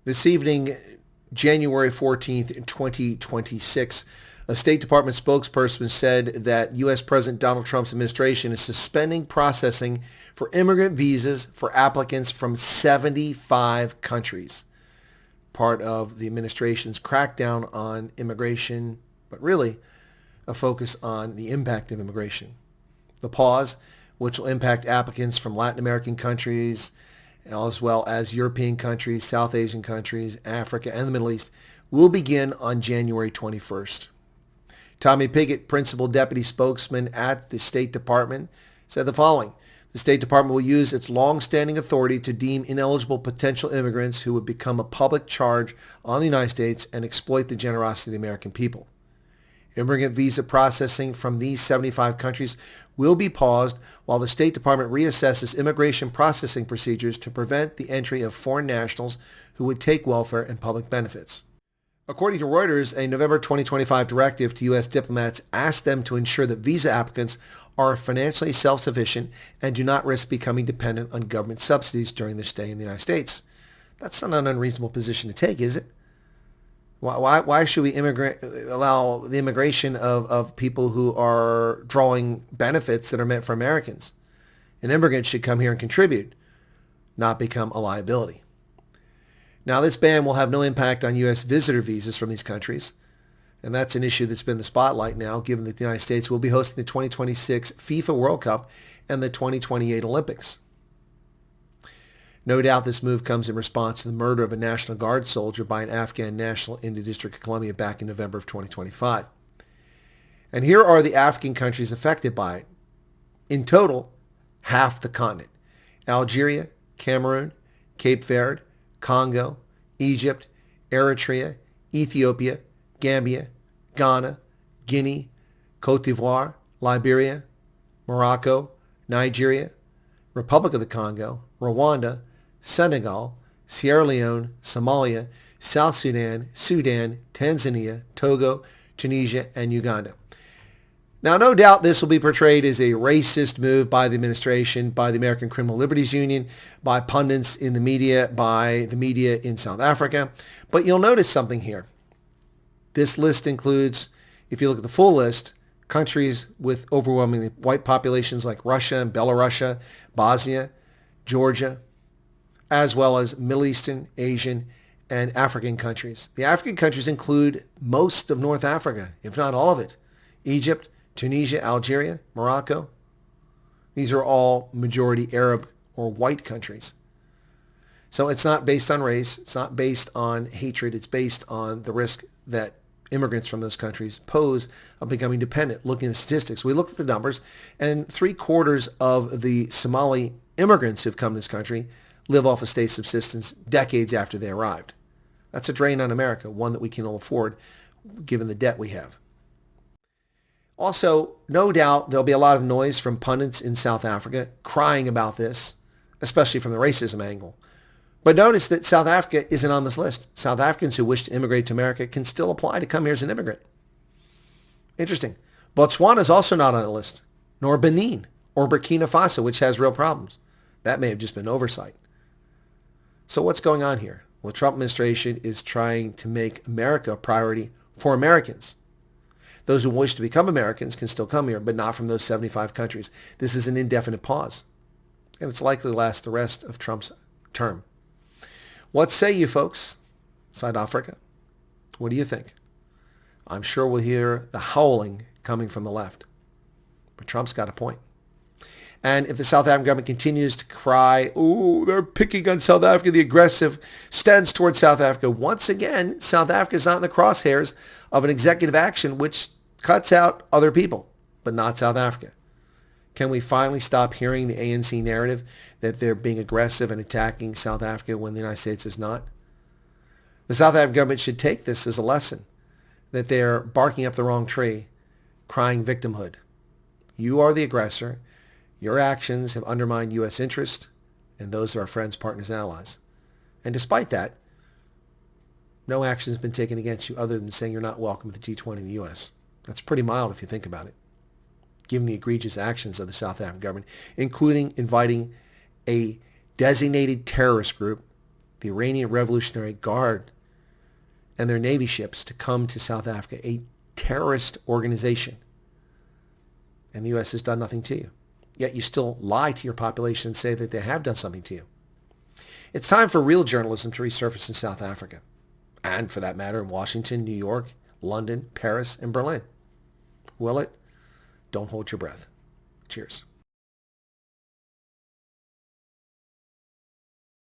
This evening, January 14th, 2026, a State Department spokesperson said that U.S. President Donald Trump's administration is suspending processing for immigrant visas for applicants from 75 countries. Part of the administration's crackdown on immigration, but really a focus on the impact of immigration. The pause, which will impact applicants from Latin American countries, as well as European countries, South Asian countries, Africa, and the Middle East, will begin on January 21st. Tommy Pickett, Principal Deputy Spokesman at the State Department, said the following. The State Department will use its long-standing authority to deem ineligible potential immigrants who would become a public charge on the United States and exploit the generosity of the American people. Immigrant visa processing from these 75 countries will be paused while the State Department reassesses immigration processing procedures to prevent the entry of foreign nationals who would take welfare and public benefits. According to Reuters, a November 2025 directive to U.S. diplomats asked them to ensure that visa applicants are financially self-sufficient and do not risk becoming dependent on government subsidies during their stay in the United States. That's not an unreasonable position to take, is it? Why should we allow the immigration of people who are drawing benefits that are meant for Americans? An immigrant should come here and contribute, not become a liability. Now, this ban will have no impact on U.S. visitor visas from these countries, and that's an issue that's been in the spotlight now, given that the United States will be hosting the 2026 FIFA World Cup and the 2028 Olympics. No doubt this move comes in response to the murder of a National Guard soldier by an Afghan national in the District of Columbia back in November of 2025. And here are the African countries affected by it. In total, half the continent. Algeria, Cameroon, Cape Verde, Congo, Egypt, Eritrea, Ethiopia, Gambia, Ghana, Guinea, Cote d'Ivoire, Liberia, Morocco, Nigeria, Republic of the Congo, Rwanda, Senegal, Sierra Leone, Somalia, South Sudan, Tanzania, Togo, Tunisia, and Uganda. Now, no doubt this will be portrayed as a racist move by the administration, by the American Criminal Liberties Union, by pundits in the media, by the media in South Africa. But you'll notice something here. This list includes, if you look at the full list, countries with overwhelmingly white populations like Russia and Belarus, Bosnia, Georgia, as well as Middle Eastern, Asian, and African countries. The African countries include most of North Africa, if not all of it. Egypt, Tunisia, Algeria, Morocco. These are all majority Arab or white countries. So it's not based on race. It's not based on hatred. It's based on the risk that immigrants from those countries pose of becoming dependent. Looking at the statistics, we looked at the numbers, and 3/4 of the Somali immigrants who've come to this country live off of state subsistence decades after they arrived. That's a drain on America, one that we can afford given the debt we have. Also, no doubt there'll be a lot of noise from pundits in South Africa crying about this, especially from the racism angle. But notice that South Africa isn't on this list. South Africans who wish to immigrate to America can still apply to come here as an immigrant. Interesting. Botswana is also not on the list, nor Benin or Burkina Faso, which has real problems. That may have just been oversight. So what's going on here? Well, the Trump administration is trying to make America a priority for Americans. Those who wish to become Americans can still come here, but not from those 75 countries. This is an indefinite pause, and it's likely to last the rest of Trump's term. What say you folks? South Africa, what do you think? I'm sure we'll hear the howling coming from the left, but Trump's got a point. And if the South African government continues to cry, oh, they're picking on South Africa, the aggressive stance towards South Africa, once again, South Africa is not in the crosshairs of an executive action which cuts out other people, but not South Africa. Can we finally stop hearing the ANC narrative that they're being aggressive and attacking South Africa when the United States is not? The South African government should take this as a lesson, that they're barking up the wrong tree, crying victimhood. You are the aggressor. Your actions have undermined U.S. interests and those of our friends, partners, and allies. And despite that, no action has been taken against you other than saying you're not welcome at the G20 in the U.S. That's pretty mild if you think about it, given the egregious actions of the South African government, including inviting a designated terrorist group the Iranian Revolutionary Guard and their Navy ships to come to South Africa, a terrorist organization. And the U.S. has done nothing to you. Yet you still lie to your population and say that they have done something to you. It's time for real journalism to resurface in South Africa. And for that matter, in Washington, New York, London, Paris, and Berlin. Will it? Don't hold your breath. Cheers.